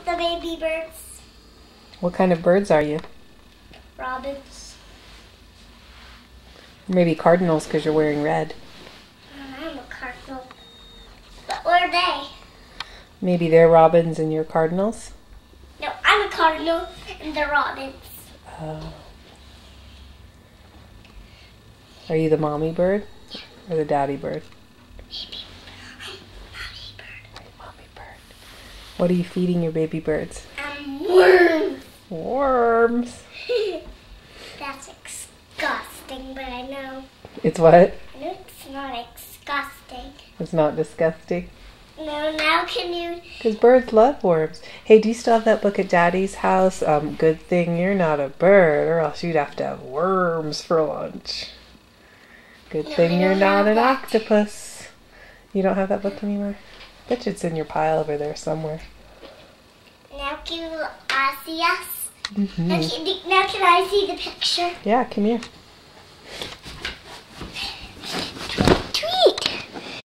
of the baby birds. What kind of birds are you? Robins. Maybe cardinals because you're wearing red. I'm a cardinal. But what are they? Maybe they're robins and you're cardinals? No, I'm a cardinal and they're robins. Are you the mommy bird or the daddy bird? Mommy bird. Mommy bird. What are you feeding your baby birds? Worms. Worms. That's disgusting, but I know. It's what? I know it's not disgusting. It's not disgusting. No, now can you? Because birds love worms. Hey, do you still have that book at Daddy's house? Good thing you're not a bird, or else you'd have to have worms for lunch. Good No, thing I you're don't not have an that. octopus. You don't have that book anymore? I bet you it's in your pile over there somewhere. Now can you see us? Mm-hmm. Now can I see the picture? Yeah, come here.